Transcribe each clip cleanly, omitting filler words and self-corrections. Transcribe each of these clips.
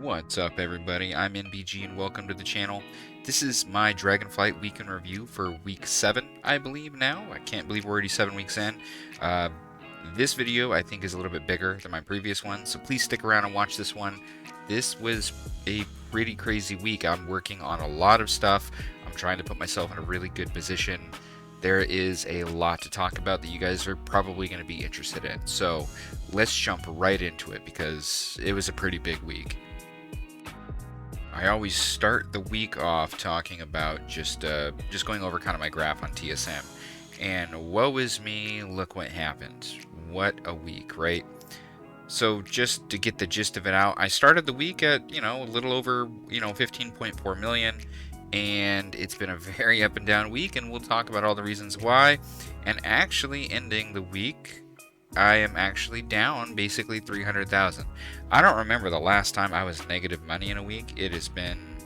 What's up, everybody? I'm NBG and welcome to the channel. This is my Dragonflight week in review for week 7, I believe now. I can't believe we're already 7 weeks in. Uh, this video, I think, is a little bit bigger than my previous one, so please stick around and watch this one. This was a pretty crazy week. I'm working on a lot of stuff. I'm trying to put myself in a really good position. There is a lot to talk about that you guys are probably going to be interested in. So let's jump right into it because it was a pretty big week. I always start the week off talking about just going over kind of my graph on TSM. And woe is me, look what happened. What a week, right? So just to get the gist of it out, I started the week at, a little over, 15.4 million. And it's been a very up and down week, and we'll talk about all the reasons why. And actually ending the week, I am actually down basically 300,000. I don't remember the last time I was negative money in a week. It has been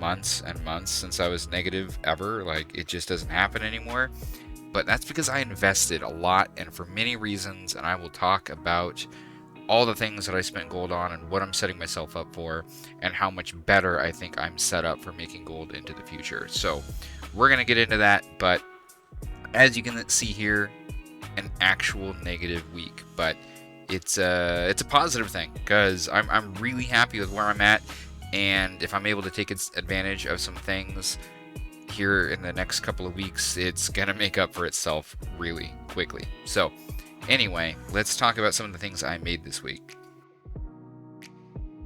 months and months since I was negative ever. Like, it just doesn't happen anymore. But that's because I invested a lot and for many reasons, and I will talk about all the things that I spent gold on and what I'm setting myself up for and how much better I think I'm set up for making gold into the future. So we're going to get into that, but as you can see here, an actual negative week, but it's a positive thing because I'm really happy with where I'm at, and if I'm able to take advantage of some things here in the next couple of weeks, it's gonna make up for itself really quickly. So anyway, let's talk about some of the things I made this week.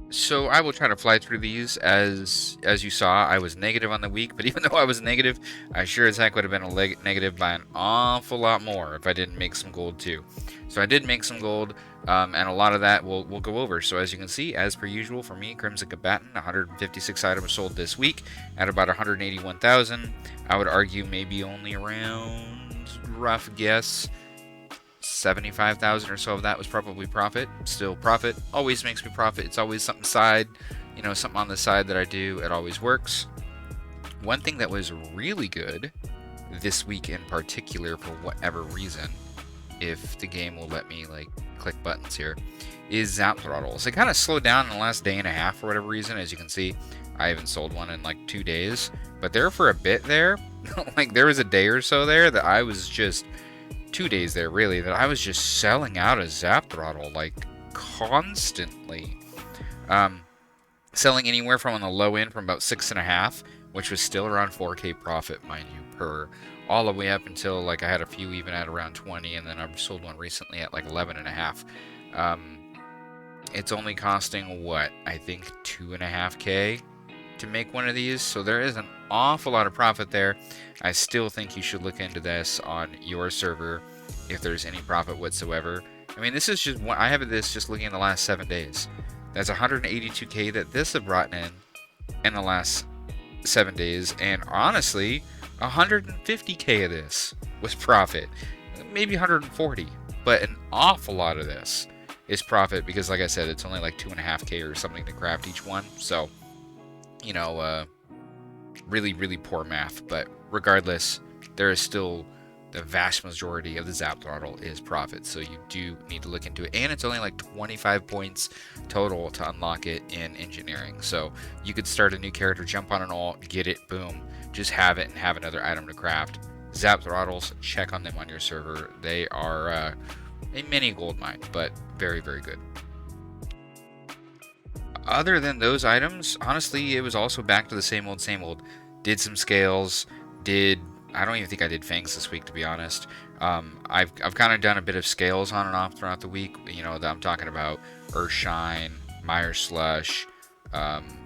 So I will try to fly through these. As you saw, I was negative on the week, but even though I was negative, I sure as heck would have been a negative by an awful lot more if I didn't make some gold too. So I did make some gold, and a lot of that we'll go over. So as you can see, as per usual for me, Crimson Combatant, 156 items sold this week at about 181,000. I would argue maybe only around, rough guess, 75,000 or so of that was probably profit. Still, profit always makes me profit. It's always something something on the side that I do. It always works. One thing that was really good this week in particular, for whatever reason, if the game will let me click buttons here, is Zap Throttles. It kind of slowed down in the last day and a half for whatever reason. As you can see, I haven't sold one in like 2 days, but there for a bit there, there was a day or so there that I was just 2 days there really that I was just selling out a Zap Throttle constantly, selling anywhere from on the low end from about 6.5, which was still around 4k profit, mind you, per, all the way up until I had a few even at around 20, and then I sold one recently at 11.5. It's only costing what, I think 2.5k to make one of these, so there is an awful lot of profit there. I still think you should look into this on your server if there's any profit whatsoever. I mean, this is just one, I have this just looking in the last 7 days. That's 182k that this have brought in the last 7 days, and honestly, 150k of this was profit. Maybe 140, but an awful lot of this is profit because, like I said, it's only 2.5k or something to craft each one. So, really, really poor math, but regardless, there is still the vast majority of the Zap Throttle is profit, so you do need to look into it, and it's only 25 points total to unlock it in engineering, so you could start a new character, jump on an ult, get it, boom, just have it and have another item to craft. Zap Throttles, check on them on your server. They are a mini gold mine, but very, very good. Other than those items, honestly, it was also back to the same old, same old. Did some scales, I don't even think I did fangs this week, to be honest. I've kind of done a bit of scales on and off throughout the week. That I'm talking about Earthshine, Mire Slush,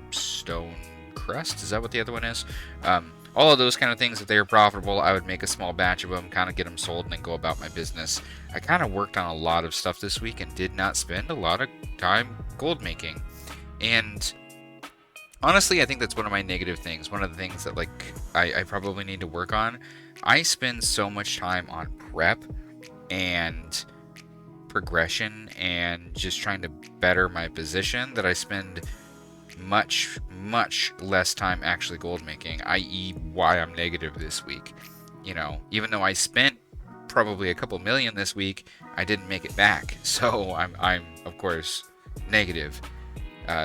Stone Crest. Is that what the other one is? All of those kind of things, if they are profitable, I would make a small batch of them, kind of get them sold, and then go about my business. I kind of worked on a lot of stuff this week and did not spend a lot of time gold making. And honestly, I think that's one of my negative things. One of the things that I probably need to work on. I spend so much time on prep and progression and just trying to better my position that I spend much, much less time actually gold making, i.e. why I'm negative this week. Even though I spent probably a couple million this week, I didn't make it back. So I'm of course negative.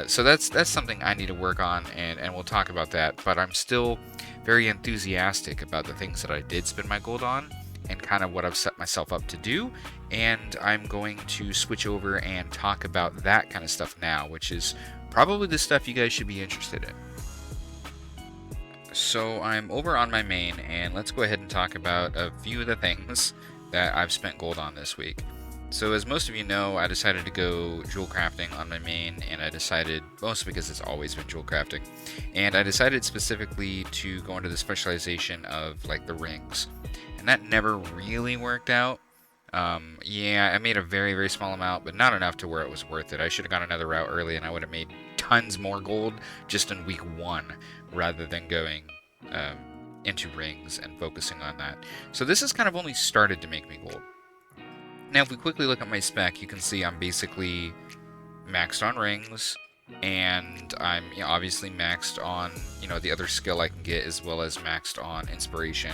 So that's something I need to work on, and we'll talk about that. But I'm still very enthusiastic about the things that I did spend my gold on and kind of what I've set myself up to do. And I'm going to switch over and talk about that kind of stuff now, which is probably the stuff you guys should be interested in. So I'm over on my main, and let's go ahead and talk about a few of the things that I've spent gold on this week. So as most of you know, I decided to go jewel crafting on my main, and I decided, mostly because it's always been jewel crafting, and I decided specifically to go into the specialization of like the rings, and that never really worked out. Yeah, I made a very, very small amount, but not enough to where it was worth it. I should have gone another route early, and I would have made tons more gold just in week 1, rather than going into rings and focusing on that. So this has kind of only started to make me gold. Now, if we quickly look at my spec, you can see I'm basically maxed on rings, and I'm obviously maxed on the other skill I can get, as well as maxed on inspiration.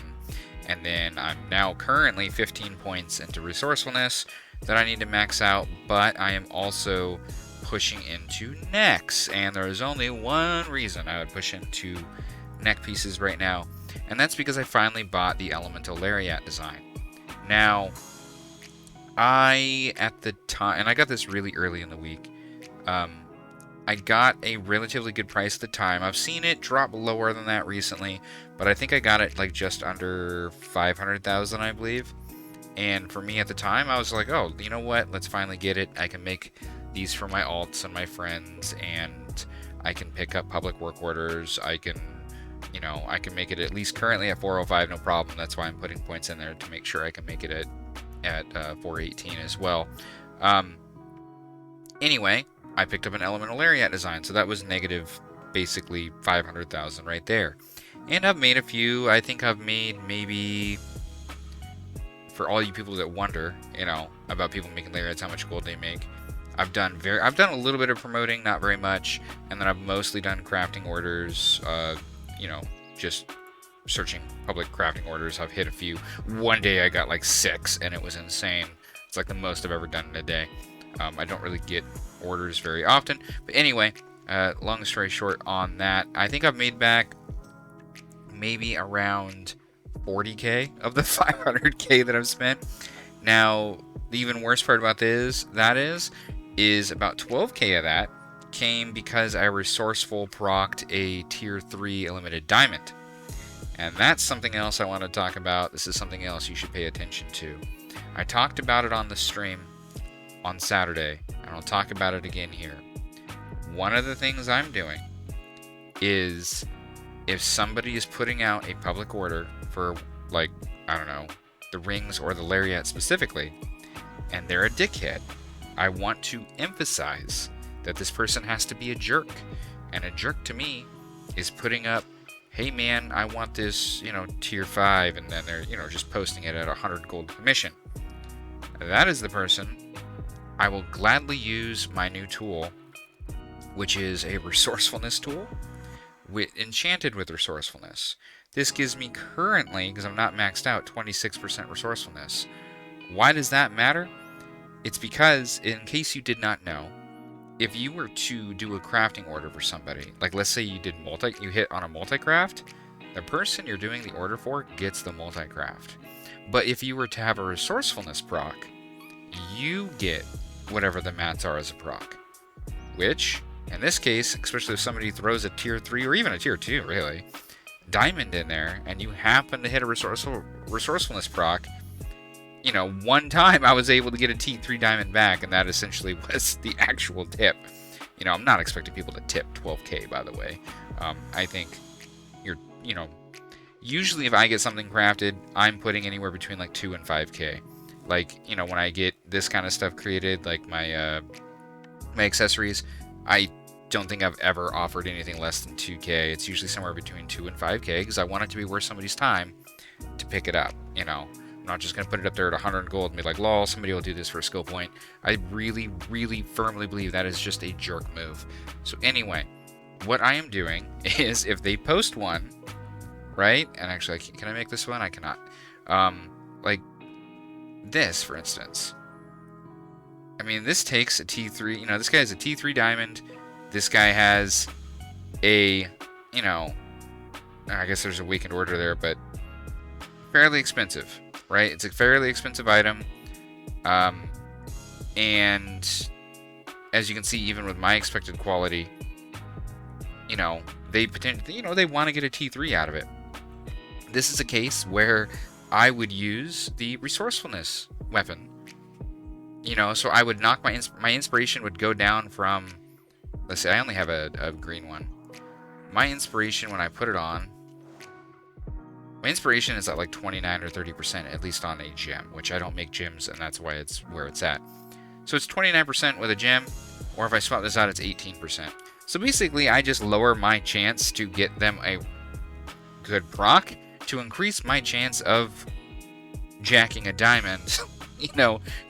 And then I'm now currently 15 points into resourcefulness that I need to max out, but I am also pushing into necks, and there is only one reason I would push into neck pieces right now, and that's because I finally bought the elemental lariat design. Now, at the time, and I got this really early in the week, I got a relatively good price at the time. I've seen it drop lower than that recently, but I think I got it like just under 500,000, I believe. And for me at the time, I was like, oh, you know what? Let's finally get it. I can make these for my alts and my friends, and I can pick up public work orders. I can make it at least currently at 405, no problem. That's why I'm putting points in there to make sure I can make it at 418 as well. Anyway, I picked up an elemental lariat design, so that was negative, basically 500,000 right there. And I've made a few. I think I've made maybe, for all you people that wonder, about people making lariats, how much gold they make, I've done a little bit of promoting, not very much, and then I've mostly done crafting orders. Just searching public crafting orders. I've hit a few. One day I got like 6, and it was insane. It's like the most I've ever done in a day. I don't really get orders very often, but anyway, long story short on that, I think I've made back maybe around 40k of the 500k that I've spent. Now, the even worst part about this is about 12k of that came because I resourceful procced a tier 3 limited diamond. And that's something else I want to talk about. This is something else you should pay attention to. I talked about it on the stream on Saturday, and I'll talk about it again here. One of the things I'm doing is, if somebody is putting out a public order for, like, I don't know, the rings or the lariat specifically, and they're a dickhead, I want to emphasize that this person has to be a jerk. And a jerk to me is putting up, hey man, I want this, tier 5, and then they're, just posting it at 100 gold commission. That is the person I will gladly use my new tool, which is a resourcefulness tool, enchanted with resourcefulness. This gives me currently, because I'm not maxed out, 26% resourcefulness. Why does that matter? It's because, in case you did not know, if you were to do a crafting order for somebody, like let's say you hit on a multi-craft, the person you're doing the order for gets the multi-craft. But if you were to have a resourcefulness proc, you get whatever the mats are as a proc. Which, in this case, especially if somebody throws a tier 3 or even a tier 2, really, diamond in there, and you happen to hit a resourcefulness proc, one time I was able to get a T3 diamond back, and that essentially was the actual tip. I'm not expecting people to tip 12k, by the way. I think usually if I get something crafted, I'm putting anywhere between like 2 and 5k. Like, when I get this kind of stuff created, like my accessories, I don't think I've ever offered anything less than 2k. It's usually somewhere between 2 and 5k, because I want it to be worth somebody's time to pick it up, I'm not just going to put it up there at 100 gold and be like, lol, somebody will do this for a skill point. I really, really firmly believe that is just a jerk move. So anyway, what I am doing is, if they post one, right? And actually, can I make this one? I cannot. Like this, for instance. I mean, this takes a T3. This guy has a T3 diamond, This guy has a, you know, I guess there's a weakened order there, but fairly expensive, right? It's a fairly expensive item. And as you can see, even with my expected quality, they potentially, they want to get a T3 out of it. This is a case where I would use the resourcefulness weapon. So I would knock my inspiration would go down from, let's say I only have a green one. My inspiration when I put it on, my inspiration is at like 29 or 30%, at least on a gem, which I don't make gems, and that's why it's where it's at. So it's 29% with a gem, or if I swap this out, it's 18%. So basically, I just lower my chance to get them a good proc to increase my chance of jacking a diamond,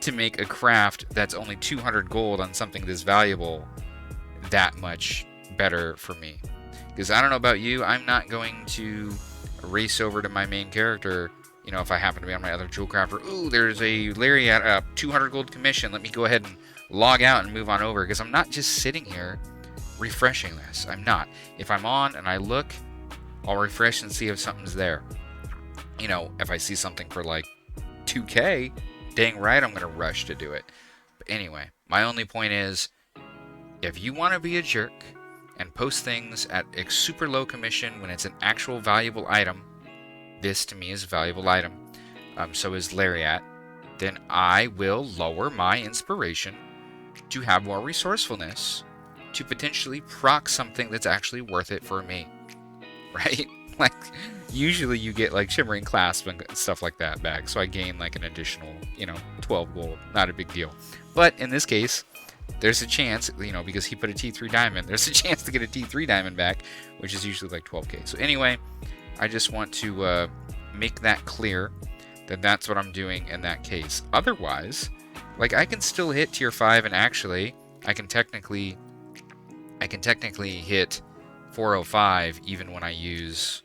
to make a craft that's only 200 gold on something this valuable that much better for me. Because I don't know about you, I'm not going to race over to my main character, if I happen to be on my other jewel crafter. Ooh, there's a Lariat 200 gold commission. Let me go ahead and log out and move on over, because I'm not just sitting here refreshing this. I'm not. If I'm on and I look, I'll refresh and see if something's there. If I see something for like 2k, dang right I'm going to rush to do it. But anyway, my only point is, if you want to be a jerk and post things at a super low commission when it's an actual valuable item, this to me is a valuable item, so is Lariat, then I will lower my inspiration to have more resourcefulness to potentially proc something that's actually worth it for me, right? Like, usually you get like Shimmering Clasp and stuff like that back, so I gain like an additional, 12 gold, not a big deal. But in this case, there's a chance, because he put a T3 diamond, there's a chance to get a T3 diamond back, which is usually like 12k. So anyway, I just want to make that clear that that's what I'm doing in that case. Otherwise, like, I can still hit tier 5, and actually I can technically hit 405 even when I use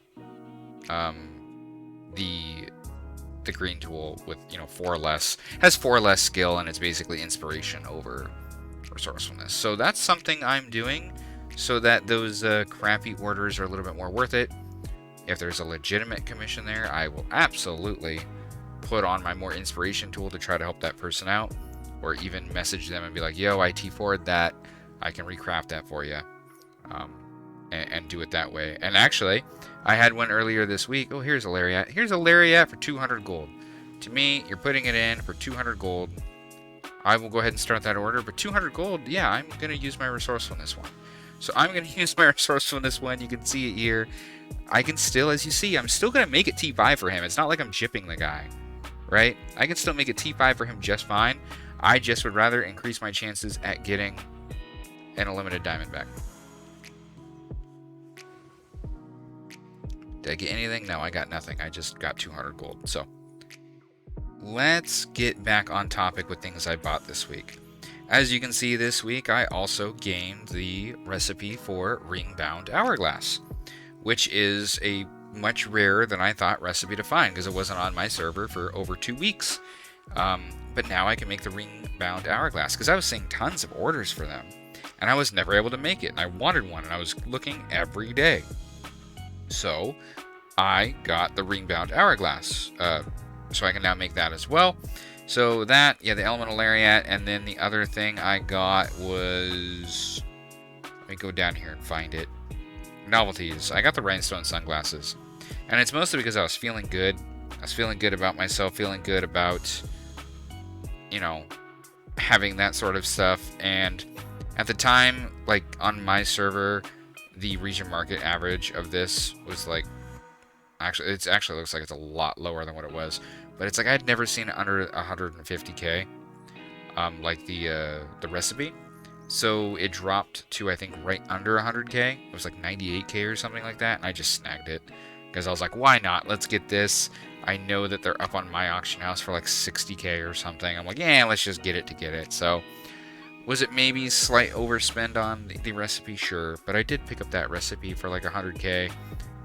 the green tool with 4 less, has 4 less skill, and it's basically inspiration over resourcefulness. So that's something I'm doing so that those crappy orders are a little bit more worth it. If there's a legitimate commission there, I will absolutely put on my more inspiration tool to try to help that person out, or even message them and be like, yo, I T4'd that, I can recraft that for you, and do it that way. And actually, I had one earlier this week. Oh, here's a Lariat. Here's a Lariat for 200 gold. To me, you're putting it in for 200 gold. I will go ahead and start that order, but 200 gold, yeah, I'm going to use my resourcefulness one. So I'm going to use my resourcefulness one. You can see it here. I can still, as you see, I'm still going to make it T5 for him. It's not like I'm chipping the guy, right? I can still make it T5 for him just fine. I just would rather increase my chances at getting an unlimited diamond back. Did I get anything? No, I got nothing. I just got 200 gold. So let's get back on topic with things I bought this week. As you can see, this week I also gained the recipe for ring-bound hourglass, which is a much rarer than I thought recipe to find, because it wasn't on my server for over 2 weeks. But now I can make the ring-bound hourglass, because I was seeing tons of orders for them, and I was never able to make it, and I wanted one, and I was looking every day. So I got the ring-bound hourglass, so I can now make that as well. So that, yeah, the elemental lariat, and then the other thing I got was, let me go down here and find it. Novelties. I got the rhinestone sunglasses, and it's mostly because I was feeling good. I was feeling good about myself, feeling good about, having that sort of stuff. And at the time, like on my server, the region market average of this was like, actually looks like it's a lot lower than what it was, but it's like I'd never seen it under 150k, like the recipe. So it dropped to, I think, right under 100k. It was like 98k or something like that, and I just snagged it because I was like, why not? Let's get this. I know that they're up on my auction house for like 60k or something. I'm like, yeah, let's just get it to get it. So was it maybe slight overspend on the recipe? Sure, but I did pick up that recipe for like 100k.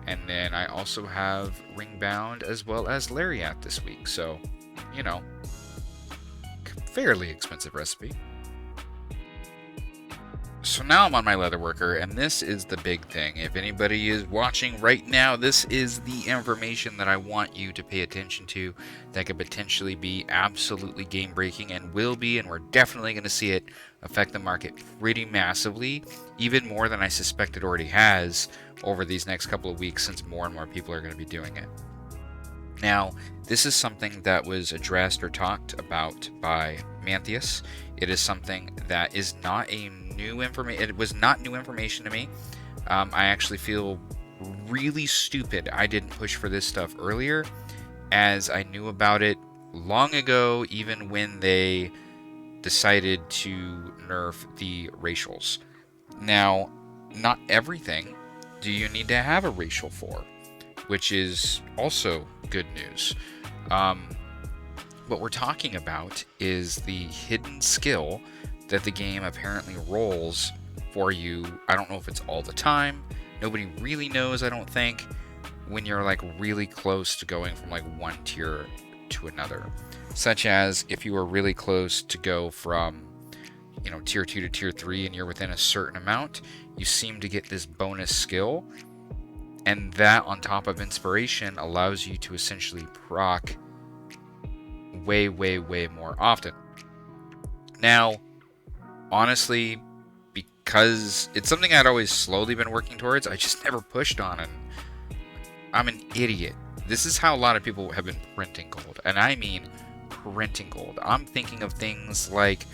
And then I also have ring-bound as well as lariat this week. So, fairly expensive recipe. So now I'm on my leatherworker, and this is the big thing. If anybody is watching right now, this is the information that I want you to pay attention to that could potentially be absolutely game breaking, and will be, and we're definitely going to see it affect the market pretty massively, even more than I suspect it already has over these next couple of weeks, since more and more people are going to be doing it. Now, this is something that was addressed or talked about by Mantheus. It is something that is not a new information. It was not new information to me. I actually feel really stupid I didn't push for this stuff earlier, as I knew about it long ago, even when they decided to nerf the racials. Now, not everything do you need to have a racial for, which is also good news. What we're talking about is the hidden skill that the game apparently rolls for you. I don't know if it's all the time. Nobody really knows, I don't think, when you're like really close to going from like one tier to another. Such as if you were really close to go from, you know, tier 2 to tier 3 and you're within a certain amount, you seem to get this bonus skill. And that, on top of inspiration, allows you to essentially proc way more often. Now, honestly, because it's something I'd always slowly been working towards, I just never pushed on it. I'm an idiot. This is how a lot of people have been printing gold. And I mean printing gold. I'm thinking of things like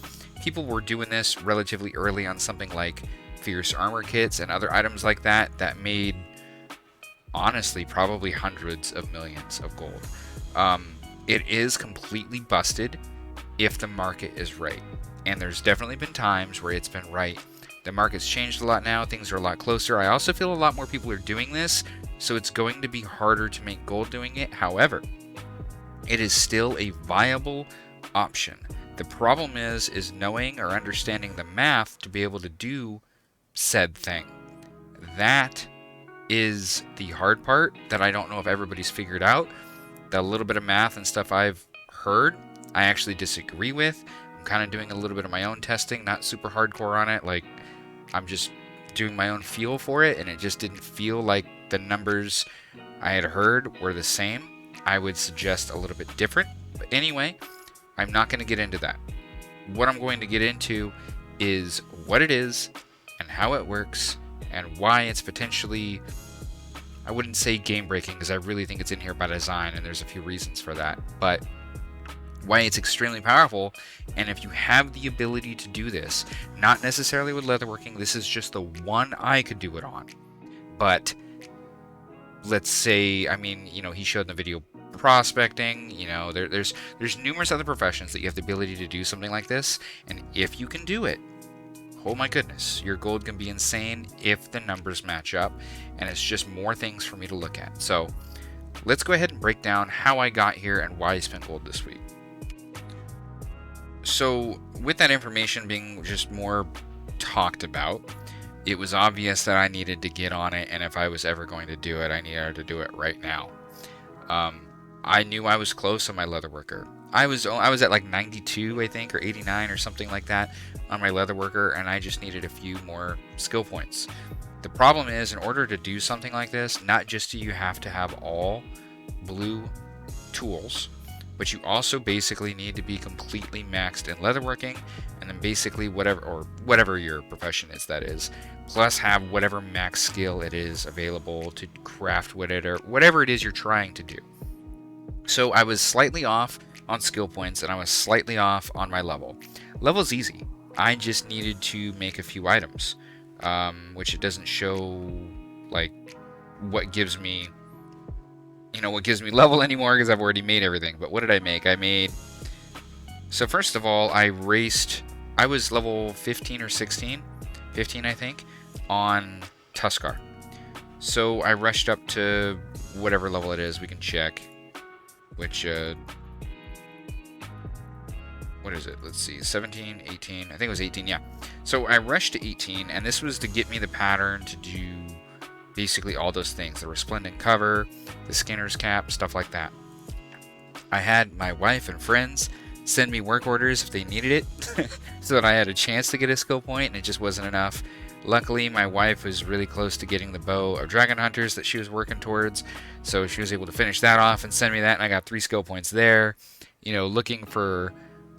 people were doing this relatively early on something like fierce armor kits and other items like that that made, honestly, probably hundreds of millions of gold. It is completely busted if the market is right. And there's definitely been times where it's been right. The market's changed a lot now. Things are a lot closer. I also feel a lot more people are doing this, so it's going to be harder to make gold doing it. However, it is still a viable option. The problem is knowing or understanding the math to be able to do said thing. That is the hard part that I don't know if everybody's figured out. The little bit of math and stuff I've heard, I actually disagree with. I'm kind of doing a little bit of my own testing, not super hardcore on it. Like, I'm just doing my own feel for it, and it just didn't feel like the numbers I had heard were the same. I would suggest a little bit different. But anyway, I'm not going to get into that. What I'm going to get into is what it is and how it works and why it's potentially, I wouldn't say game breaking, because I really think it's in here by design and there's a few reasons for that, but why it's extremely powerful. And if you have the ability to do this, not necessarily with leatherworking, this is just the one I could do it on. But let's say, I mean, you know, he showed in the video prospecting, you know, there's numerous other professions that you have the ability to do something like this, and if you can do it, oh my goodness, your gold can be insane if the numbers match up, and it's just more things for me to look at. So let's go ahead and break down how I got here and why I spent gold this week. So with that information being just more talked about, it was obvious that I needed to get on it, and if I was ever going to do it, I needed to do it right now. I knew I was close on my leatherworker. I was at like 92, I think, or 89 or something like that on my leatherworker, and I just needed a few more skill points. The problem is, in order to do something like this, not just do you have to have all blue tools, but you also basically need to be completely maxed in leatherworking, and then basically whatever your profession is, that is, plus have whatever max skill it is available to craft whatever it is you're trying to do. So I was slightly off on skill points, and I was slightly off on my level. Level's easy. I just needed to make a few items, which it doesn't show like what gives me level anymore, because I've already made everything. But what did I make? So first of all, I was level 15 or 16, 15 I think, on Tuskar. So I rushed up to whatever level it is, we can check, which, what is it? Let's see, 17, 18, I think it was 18, yeah. So I rushed to 18, and this was to get me the pattern to do basically all those things, the resplendent cover, the skinner's cap, stuff like that. I had my wife and friends send me work orders if they needed it, so that I had a chance to get a skill point, and it just wasn't enough. Luckily, my wife was really close to getting the bow of Dragon Hunters that she was working towards, so she was able to finish that off and send me that, and I got 3 skill points there. You know, looking for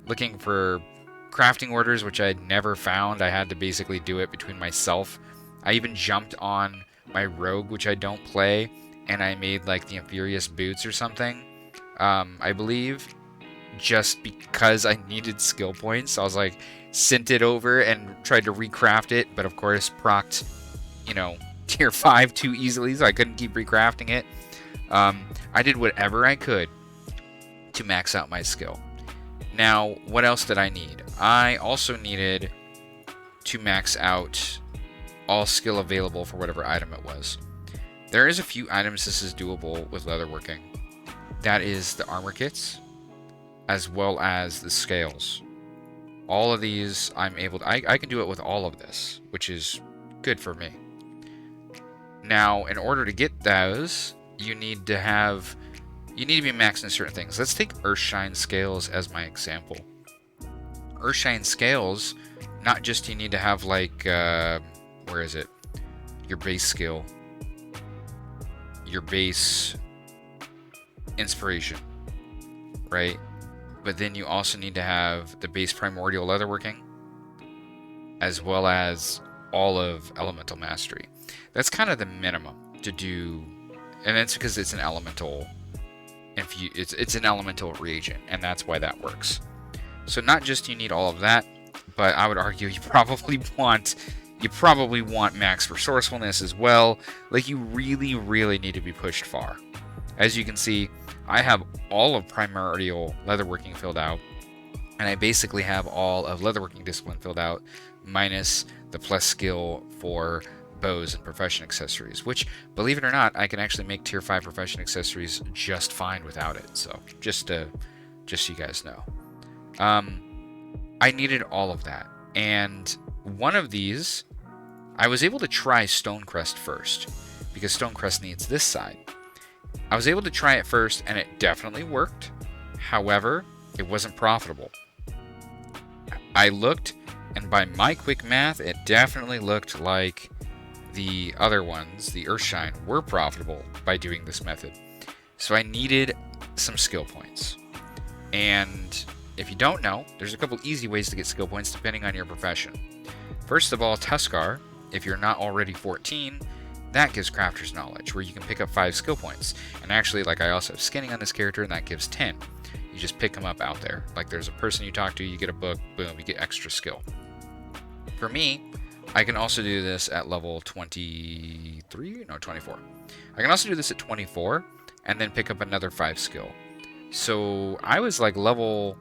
crafting orders, which I'd never found. I had to basically do it between myself. I even jumped on my rogue, which I don't play, and I made like the Infurious Boots or something, I believe, just because I needed skill points. I was like, sent it over and tried to recraft it, but of course procced, you know, tier 5 too easily, so I couldn't keep recrafting it. I did whatever I could to max out my skill. Now, what else did I need? I also needed to max out all skill available for whatever item it was. There is a few items this is doable with leatherworking. That is the armor kits, as well as the scales. All of these I'm able to, I can do it with all of this, which is good for me. Now, in order to get those, you need to be maxing certain things. Let's take Earthshine scales as my example. Earthshine scales, not just you need to have like, where is it? Your base skill, your base inspiration, right? But then you also need to have the base primordial leatherworking, as well as all of elemental mastery. That's kind of the minimum to do, and that's because it's an elemental. It's an elemental reagent, and that's why that works. So not just you need all of that, but I would argue you probably want max resourcefulness as well. Like, you really, really need to be pushed far. As you can see, I have all of primordial leatherworking filled out, and I basically have all of leatherworking discipline filled out, minus the plus skill for bows and profession accessories, which, believe it or not, I can actually make tier 5 profession accessories just fine without it. So just so you guys know, I needed all of that, and one of these I was able to try Stonecrest first, because Stonecrest needs this side. I was able to try it first, and it definitely worked. However, it wasn't profitable. I looked, and by my quick math, it definitely looked like the other ones, the Earthshine, were profitable by doing this method. So I needed some skill points. And if you don't know, there's a couple easy ways to get skill points depending on your profession. First of all, Tuskar, if you're not already 14, that gives Crafter's Knowledge, where you can pick up 5 skill points. And actually, like, I also have skinning on this character, and that gives 10. You just pick them up out there. Like, there's a person you talk to, you get a book, boom, you get extra skill. For me, I can also do this at level 23? No, 24. I can also do this at 24, and then pick up another 5 skill. So, I was like level...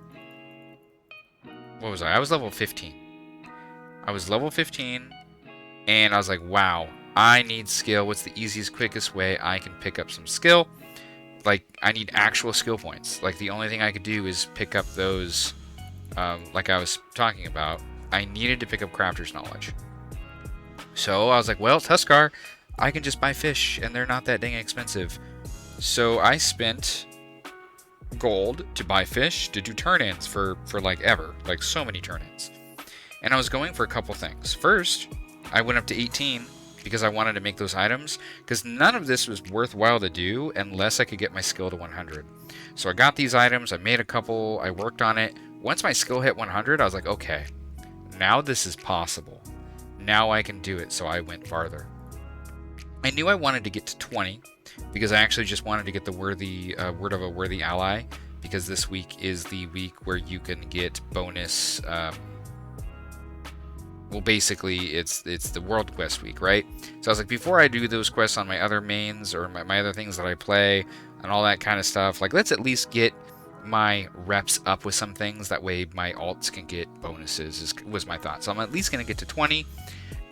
What was I? I was level 15. I was level 15, and I was like, wow, I need skill. What's the easiest, quickest way I can pick up some skill? Like, I need actual skill points. Like, the only thing I could do is pick up those, like I was talking about. I needed to pick up Crafter's Knowledge. So I was like, well, Tuskar, I can just buy fish, and they're not that dang expensive. So I spent gold to buy fish to do turn-ins for like ever. Like, so many turn-ins. And I was going for a couple things. First, I went up to 18 because I wanted to make those items, because none of this was worthwhile to do unless I could get my skill to 100. So I got these items, I made a couple, I worked on it. Once my skill hit 100, I was like, okay, now this is possible. Now I can do it, so I went farther. I knew I wanted to get to 20, because I actually just wanted to get the worthy Word of a Worthy Ally, because this week is the week where you can get bonus... well, basically, it's the World Quest week, right? So I was like, before I do those quests on my other mains or my other things that I play and all that kind of stuff, like, let's at least get my reps up with some things. That way my alts can get bonuses, was my thought. So I'm at least going to get to 20.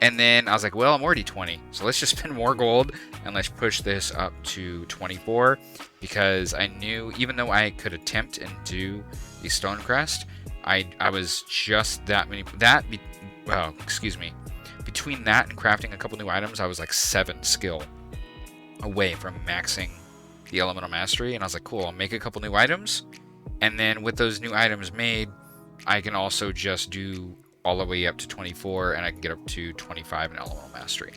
And then I was like, well, I'm already 20. So let's just spend more gold and let's push this up to 24. Because I knew, even though I could attempt and do the Stonecrest, I was just that many... Well, excuse me. Between that and crafting a couple new items, I was like 7 skill away from maxing the elemental mastery. And I was like, cool, I'll make a couple new items, And then with those new items made, I can also just do all the way up to 24, and I can get up to 25 in Elemental Mastery.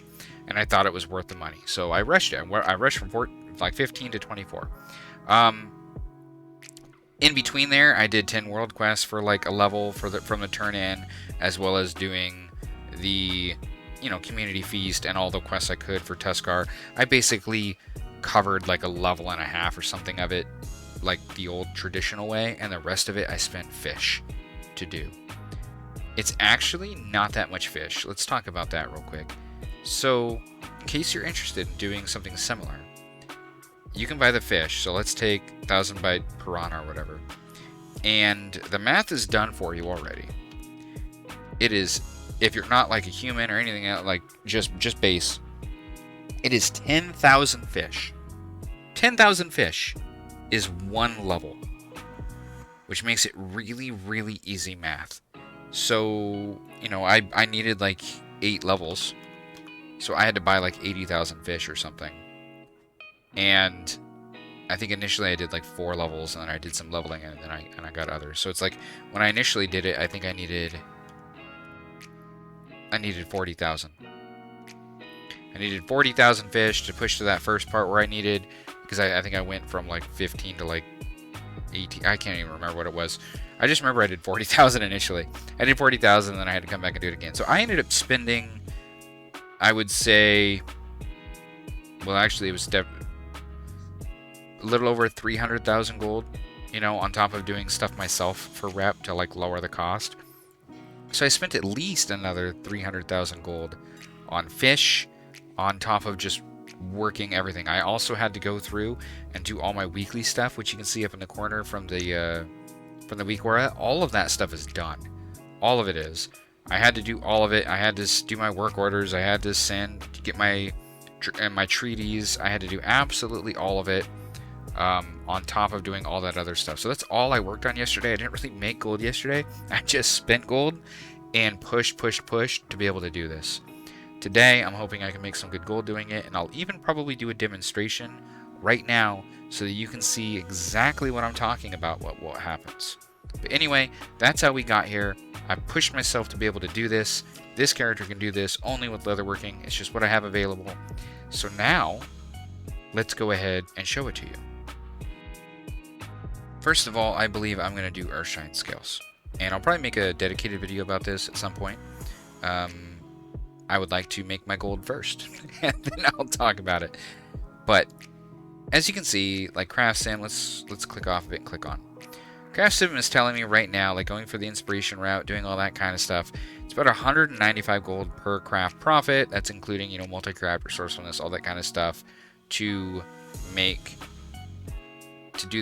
And I thought it was worth the money, so I rushed it. I rushed from 15 to 24. In between there, I did 10 world quests for like a level from the turn in, as well as doing the community feast and all the quests I could for Tuskar. I basically covered like a level and a half or something of it, like the old traditional way, and the rest of it I spent fish to do. It's actually not that much fish. Let's talk about that real quick. So, in case you're interested in doing something similar, you can buy the fish. So let's take 1,000 byte piranha or whatever, and the math is done for you already. It is, if you're not like a human or anything else, like just base, it is 10,000 fish. 10,000 fish is one level, which makes it really, really easy math. So, I needed like 8 levels, so I had to buy like 80,000 fish or something. And I think initially I did like 4 levels, and then I did some leveling, and then I got others. So it's like when I initially did it, I think I needed 40,000. I needed 40,000 fish to push to that first part where I needed, because I think I went from like 15 to like 18. I can't even remember what it was. I just remember I did 40,000 initially. I did 40,000, and then I had to come back and do it again. So I ended up spending, I would say, well, actually, it was a little over 300,000 gold, on top of doing stuff myself for rep to like lower the cost. So I spent at least another 300,000 gold on fish, on top of just working everything. I also had to go through and do all my weekly stuff, which you can see up in the corner from the week where all of that stuff is done. All of it is. I had to do all of it. I had to do my work orders. I had to get my treaties. I had to do absolutely all of it, on top of doing all that other stuff. So that's all I worked on yesterday. I didn't really make gold yesterday. I just spent gold and pushed to be able to do this. Today, I'm hoping I can make some good gold doing it, and I'll even probably do a demonstration right now so that you can see exactly what I'm talking about, what happens. But anyway, that's how we got here. I pushed myself to be able to do this. This character can do this only with leatherworking. It's just what I have available. So now, let's go ahead and show it to you. First of all, I believe I'm going to do Earthshine scales. And I'll probably make a dedicated video about this at some point. I would like to make my gold first, and then I'll talk about it. But as you can see, like Craft Sim, let's click off of it and click on. Craft Sim is telling me right now, like going for the inspiration route, doing all that kind of stuff, it's about 195 gold per craft profit. That's including, multi-craft, resourcefulness, all that kind of stuff to do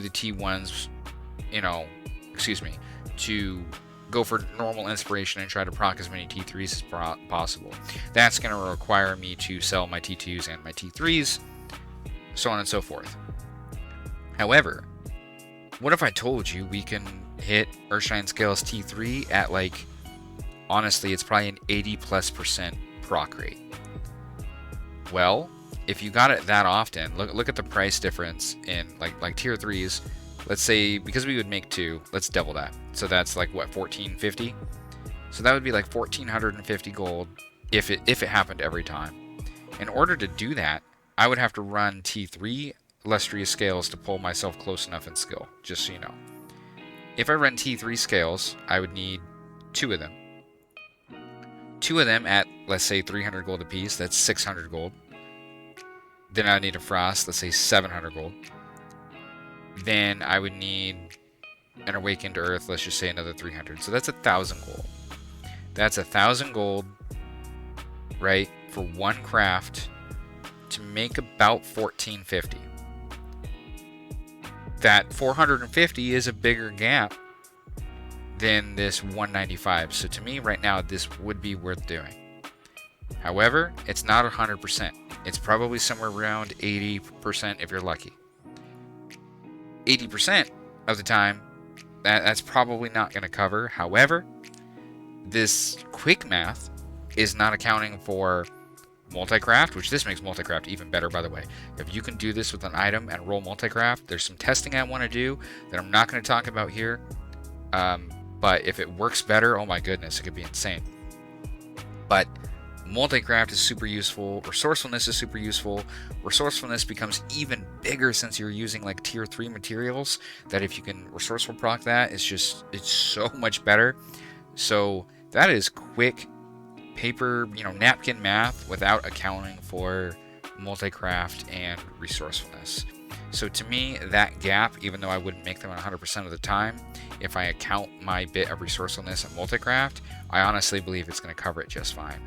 the T1s, to go for normal inspiration and try to proc as many T3s as possible. That's going to require me to sell my T2s and my T3s, so on and so forth. However, what if I told you we can hit Earthshine Scales T3 at like, honestly, it's probably an 80+% proc rate. Well, if you got it that often, look at the price difference in like tier 3s. Let's say, because we would make 2, let's double that. So that's like what, 1450? So that would be like 1450 gold if it happened every time. In order to do that, I would have to run T3 Illustrious Scales to pull myself close enough in skill, just so you know. If I run T3 Scales, I would need 2 of them. 2 of them at, let's say, 300 gold apiece, that's 600 gold. Then I need a Frost, let's say 700 gold. Then I would need an Awakened Earth, let's just say another 300. So that's 1,000 gold. That's 1,000 gold, right, for one craft to make about 1450. That 450 is a bigger gap than this 195. So to me right now, this would be worth doing. However, it's not 100%. It's probably somewhere around 80% if you're lucky. 80% of the time, that's probably not going to cover. However, this quick math is not accounting for multicraft, which this makes multicraft even better, by the way. If you can do this with an item and roll multicraft, there's some testing I want to do that I'm not going to talk about here. But if it works better, oh my goodness, it could be insane. But multicraft is super useful. Resourcefulness is super useful. Resourcefulness becomes even bigger since you're using like tier 3 materials, that if you can resourceful proc that, it's so much better. So that is quick paper, napkin math without accounting for multicraft and resourcefulness. So to me, that gap, even though I wouldn't make them 100% of the time, if I account my bit of resourcefulness and multicraft, I honestly believe it's going to cover it just fine.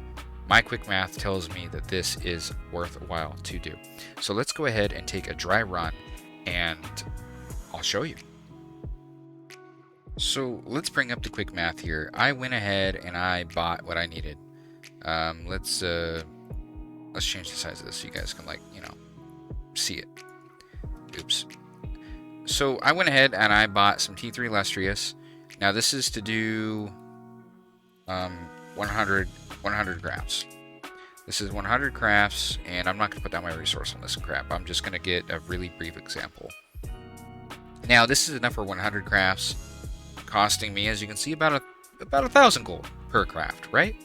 My quick math tells me that this is worthwhile to do. So let's go ahead and take a dry run and I'll show you. So let's bring up the quick math here. I went ahead and I bought what I needed. Let's change the size of this so you guys can see it. Oops. So I went ahead and I bought some T3 Illustrious. Now this is to do 100 crafts. This is 100 crafts, and I'm not going to put down my resourcefulness crap. I'm just going to get a really brief example. Now this is enough for 100 crafts, costing me, as you can see, about 1,000 gold per craft, right?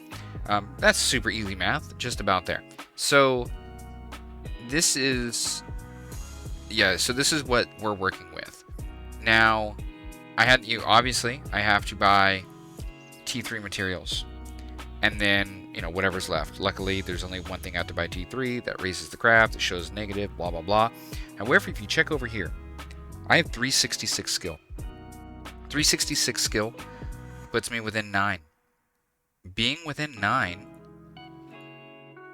That's super easy math, just about there. So this is what we're working with. Now, I have to buy T3 materials, and then whatever's left. Luckily, there's only one thing I have to buy T3 that raises the craft. It shows negative, blah blah blah. However, if you check over here, I have 366 skill. 366 skill puts me within 9. Being within 9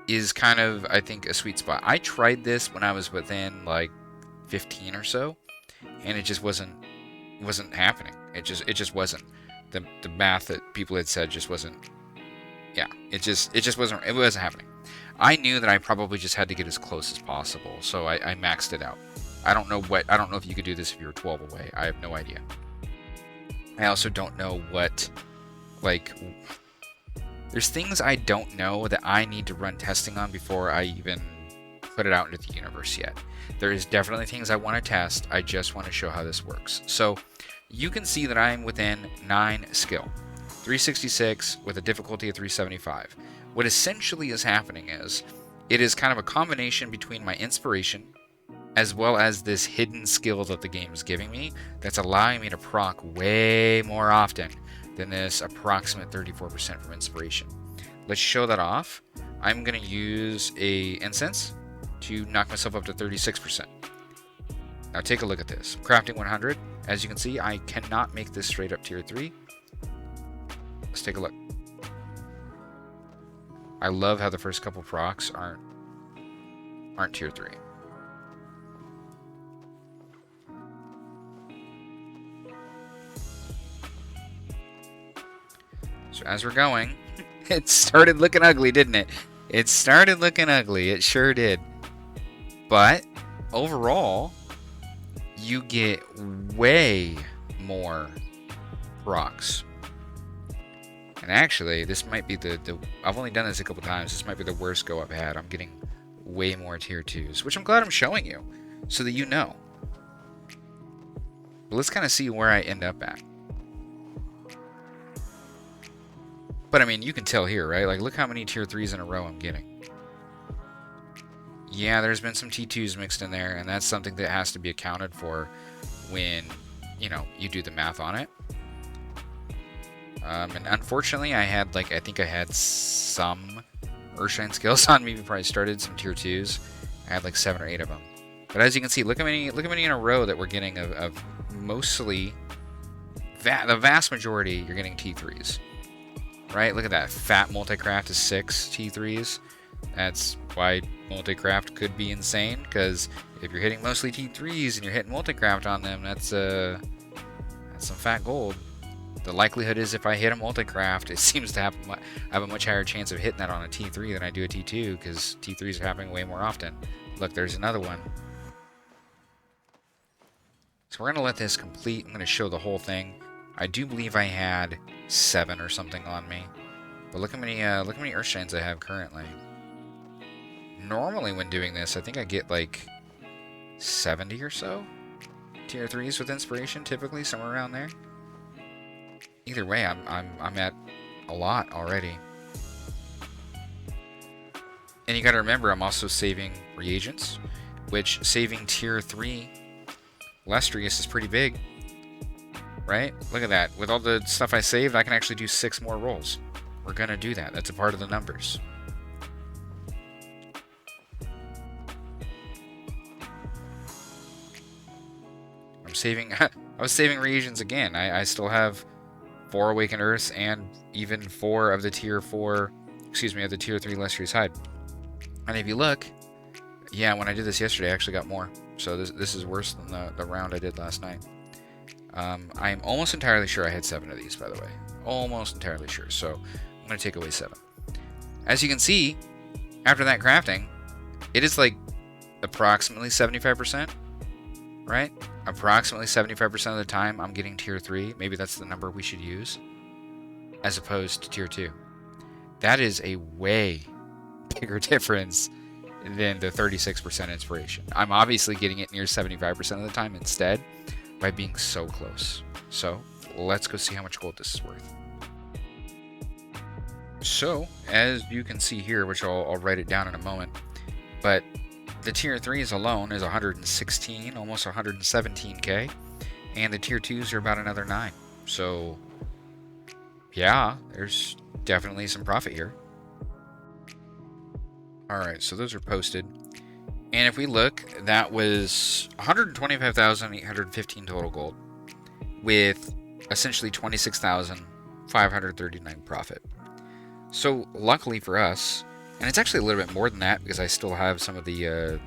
is kind of, I think, a sweet spot. I tried this when I was within like 15 or so, and it just wasn't happening. It just wasn't. The math that people had said just wasn't. Yeah, it wasn't happening. I knew that I probably just had to get as close as possible, so I maxed it out. I don't know if you could do this if you were 12 away. I have no idea. I also don't know what, there's things I don't know that I need to run testing on before I even put it out into the universe yet. There is definitely things I want to test. I just want to show how this works. So you can see that I'm within 9 skill. 366 with a difficulty of 375. What essentially is happening is, it is kind of a combination between my inspiration as well as this hidden skill that the game is giving me that's allowing me to proc way more often than this approximate 34% from inspiration. Let's show that off. I'm going to use a incense to knock myself up to 36%. Now take a look at this. Crafting 100. As you can see, I cannot make this straight up tier 3. Let's take a look. I love how the first couple procs aren't tier 3. So as we're going, it started looking ugly, didn't it? It started looking ugly. It sure did. But overall, you get way more procs. And actually, this might be the I've only done this a couple times. This might be the worst go I've had. I'm getting way more tier 2s, which I'm glad I'm showing you so that you know. But let's kind of see where I end up at. But I mean, you can tell here, right? Like, look how many tier 3s in a row I'm getting. Yeah, there's been some T2s mixed in there, and that's something that has to be accounted for when, you do the math on it. And unfortunately, I think I had some Earthshine skills on me before I started, some tier 2s. I had like 7 or 8 of them. But as you can see, look how many in a row that we're getting of mostly, the vast majority, you're getting T3s. Right? Look at that. Fat multicraft is 6 T3s. That's why multicraft could be insane, because if you're hitting mostly T3s and you're hitting multicraft on them, that's some fat gold. The likelihood is if I hit a multicraft, it seems to have a much higher chance of hitting that on a T3 than I do a T2, because T3s are happening way more often. Look, there's another one. So we're going to let this complete. I'm going to show the whole thing. I do believe I had 7 or something on me. But look how many Earthshines I have currently. Normally when doing this, I think I get like 70 or so tier 3s with inspiration, typically somewhere around there. Either way, I'm at a lot already. And you gotta remember, I'm also saving reagents, which saving tier 3 Lustrious is pretty big, right? Look at that. With all the stuff I saved, I can actually do 6 more rolls. We're gonna do that. That's a part of the numbers. I'm saving... I was saving reagents again. I still have 4 Awakened Earths and even 4 of the tier 4... Excuse me, of the tier 3 Lustrious Hide. And if you look... Yeah, when I did this yesterday, I actually got more. So this is worse than the round I did last night. I'm almost entirely sure I had 7 of these, by the way. Almost entirely sure. So I'm going to take away 7. As you can see, after that crafting, it is like approximately 75%, right? Approximately 75% of the time I'm getting tier 3. Maybe that's the number we should use, as opposed to tier 2. That is a way bigger difference than the 36% inspiration. I'm obviously getting it near 75% of the time instead by being so close. So let's go see how much gold this is worth. So as you can see here, which I'll write it down in a moment, but the tier 3s alone is 116, almost 117k, and the tier 2s are about another 9. So yeah, there's definitely some profit here. Alright, so those are posted. And if we look, that was 125,815 total gold with essentially 26,539 profit. So luckily for us, and it's actually a little bit more than that because I still have some of the...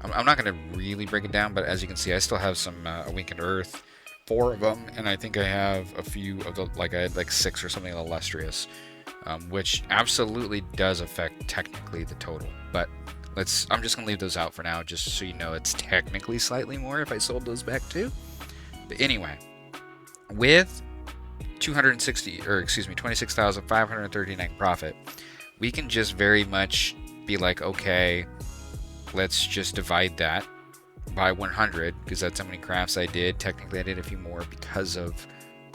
I'm not going to really break it down, but as you can see, I still have some Awakened Earth, 4 of them, and I think I have a few of the... I had like 6 or something of the Illustrious. Which absolutely does affect technically the total, but I'm just gonna leave those out for now, just so you know it's technically slightly more if I sold those back too. But anyway, with 26,539 profit, we can just very much be like, okay, let's just divide that by 100 because that's how many crafts I did. Technically, I did a few more because of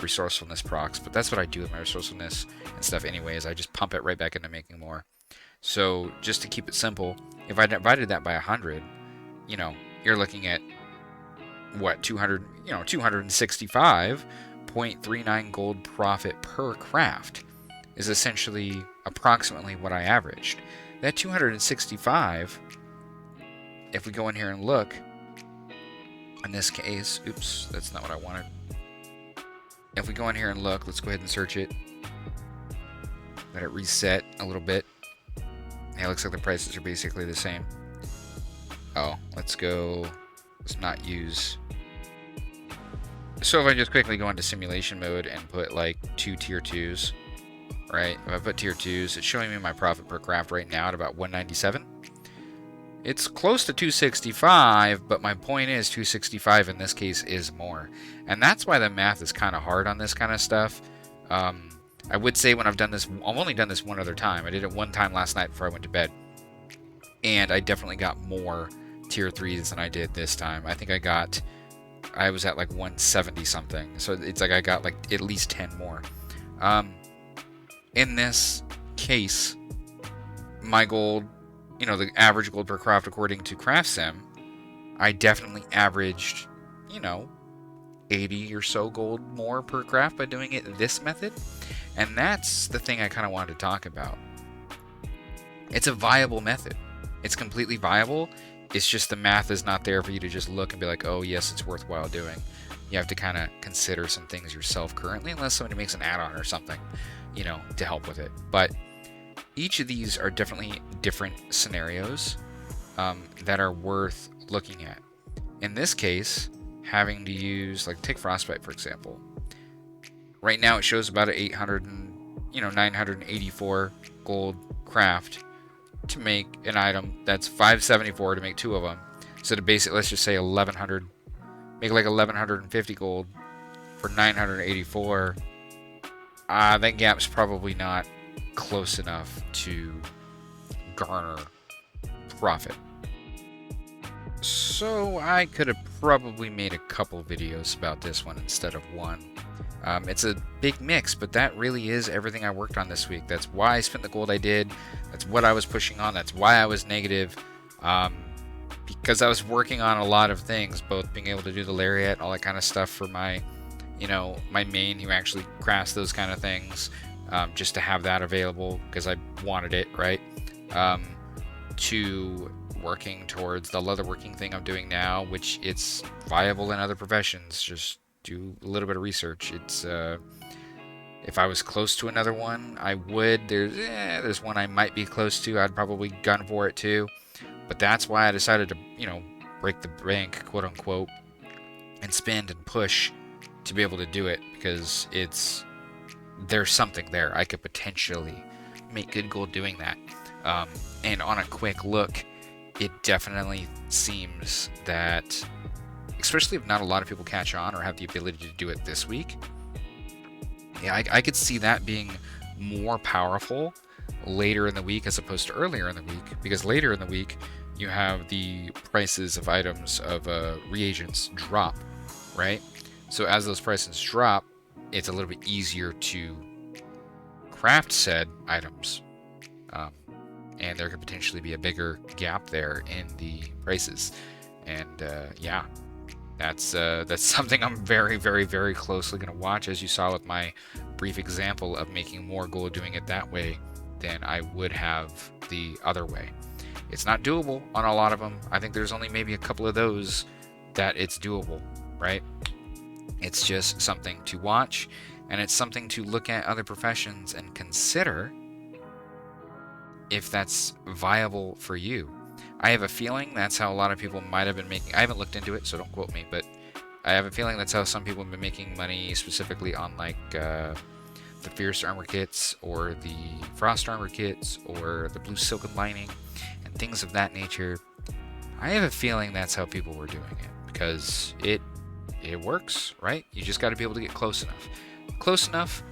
resourcefulness procs, but that's what I do with my resourcefulness and stuff anyways. I just pump it right back into making more. So just to keep it simple, if I divided that by 100, you know, you're looking at what, 265.39 gold profit per craft is essentially approximately what I averaged. That 265, if we go in here and look, in this case, oops, that's not what I wanted. If we go in here and look, let's go ahead and search it. Let it reset a little bit. Yeah, it looks like the prices are basically the same. Oh, let's not use... So if I just quickly go into simulation mode and put like 2 tier 2s, right? If I put tier 2s, it's showing me my profit per craft right now at about 197. It's close to 265, but my point is 265 in this case is more. And that's why the math is kind of hard on this kind of stuff. I would say when I've done this, I've only done this one other time. I did it one time last night before I went to bed. And I definitely got more tier 3s than I did this time. I think I was at like 170 something. So it's like I got like at least 10 more. In this case, my gold... You know, the average gold per craft according to CraftSim, I definitely averaged, you know, 80 or so gold more per craft by doing it this method. And that's the thing I kind of wanted to talk about. It's a viable method. It's completely viable. It's just the math is not there for you to just look and be like, oh, yes, it's worthwhile doing. You have to kind of consider some things yourself currently, unless somebody makes an add-on or something, you know, to help with it. But each of these are definitely different scenarios that are worth looking at. In this case, having to use, like, take Frostbite for example. Right now it shows about an 984 gold craft to make an item that's 574 to make 2 of them. So to basically, let's just say 1100, make like 1150 gold for 984. That gap's probably not close enough to garner profit. So I could have probably made a couple videos about this one instead of one. It's a big mix, but that really is everything I worked on this week. That's why I spent the gold I did. That's what I was pushing on. That's why I was negative. Because I was working on a lot of things, both being able to do the lariat, all that kind of stuff for my, my main who actually crafts those kind of things, just to have that available because I wanted it, right? To working towards the leatherworking thing I'm doing now, which it's viable in other professions. Just do a little bit of research. It's if I was close to another one, I would. There's one I might be close to. I'd probably gun for it too. But that's why I decided to, break the bank, quote unquote, and spend and push to be able to do it, because there's something there. I could potentially make good gold doing that. And on a quick look, it definitely seems that, especially if not a lot of people catch on or have the ability to do it this week, yeah, I could see that being more powerful later in the week as opposed to earlier in the week, because later in the week you have the prices of items of reagents drop, right? So as those prices drop, it's a little bit easier to craft said items, and there could potentially be a bigger gap there in the prices. And yeah, that's something I'm very, very, very closely going to watch, as you saw with my brief example of making more gold doing it that way than I would have the other way. It's not doable on a lot of them. I think there's only maybe a couple of those that it's doable, right? It's just something to watch, and it's something to look at other professions and consider if that's viable for you. I have a feeling that's how a lot of people might have been making. I haven't looked into it, so don't quote me, but I have a feeling that's how some people have been making money, specifically on like the Fierce Armor kits, or the Frost Armor kits, or the Blue Silken Lining, and things of that nature. I have a feeling that's how people were doing it, because it works, right? You just got to be able to get close enough,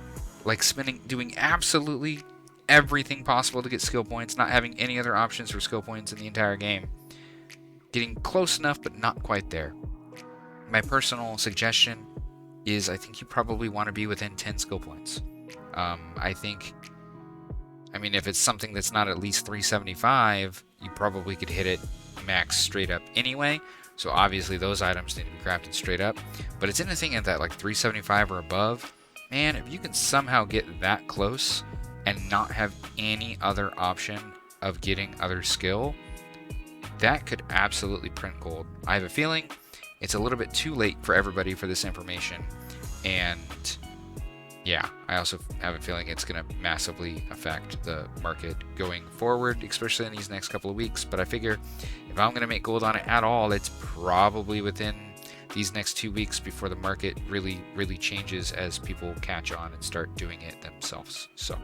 like doing absolutely everything possible to get skill points, not having any other options for skill points in the entire game. Getting close enough, but not quite there. My personal suggestion is, I think you probably want to be within 10 skill points. I mean, if it's something that's not at least 375, you probably could hit it max straight up anyway. So obviously those items need to be crafted straight up. But it's anything at that like 375 or above, man, if you can somehow get that close and not have any other option of getting other skill, that could absolutely print gold. I have a feeling it's a little bit too late for everybody for this information, and yeah, I also have a feeling it's going to massively affect the market going forward, especially in these next couple of weeks. But I figure if I'm going to make gold on it at all, it's probably within these next 2 weeks before the market really, really changes, as people catch on and start doing it themselves. So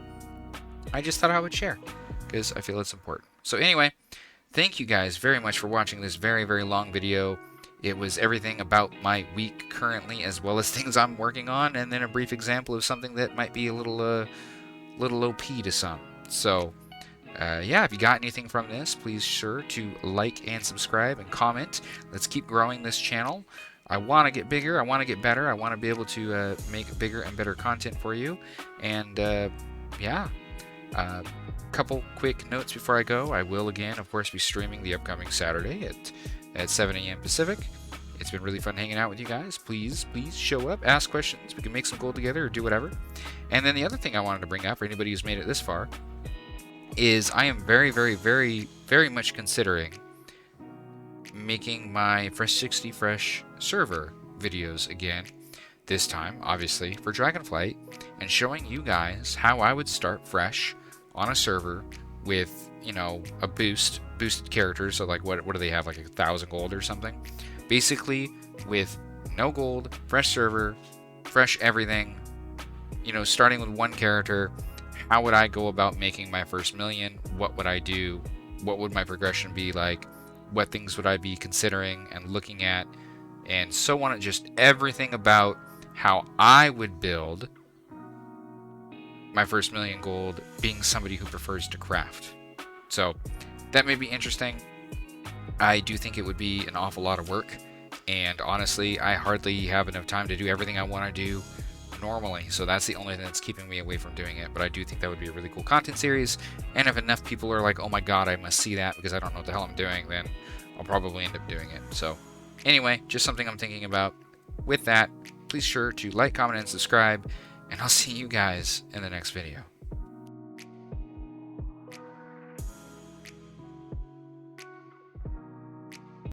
I just thought I would share, because I feel it's important. So anyway, thank you guys very much for watching this very, very long video. It was everything about my week currently, as well as things I'm working on, and then a brief example of something that might be a little OP to some. So yeah, if you got anything from this, please sure to like and subscribe and comment. Let's keep growing this channel. I want to get bigger. I want to get better. I want to be able to make bigger and better content for you. And yeah, couple quick notes before I go. I will again, of course, be streaming the upcoming Saturday at 7 a.m. Pacific. It's been really fun hanging out with you guys. Please show up, ask questions. We can make some gold together or do whatever. And then the other thing I wanted to bring up for anybody who's made it this far is I am very, very, very, very much considering making my Fresh 60 Fresh server videos again. This time, obviously, for Dragonflight, and showing you guys how I would start fresh on a server with, a boosted characters. So like, what do they have, like 1,000 gold or something? Basically, with no gold, fresh server, fresh everything, starting with one character. How would I go about making my first million? What would I do? What would my progression be like? What things would I be considering and looking at? And so on, just everything about how I would build my first million gold, being somebody who prefers to craft. So that may be interesting. I do think it would be an awful lot of work, and honestly, I hardly have enough time to do everything I want to do normally, so that's the only thing that's keeping me away from doing it. But I do think that would be a really cool content series, and if enough people are like, oh my god, I must see that because I don't know what the hell I'm doing, then I'll probably end up doing it. So anyway, just something I'm thinking about. With that, please sure to like, comment, and subscribe, and I'll see you guys in the next video.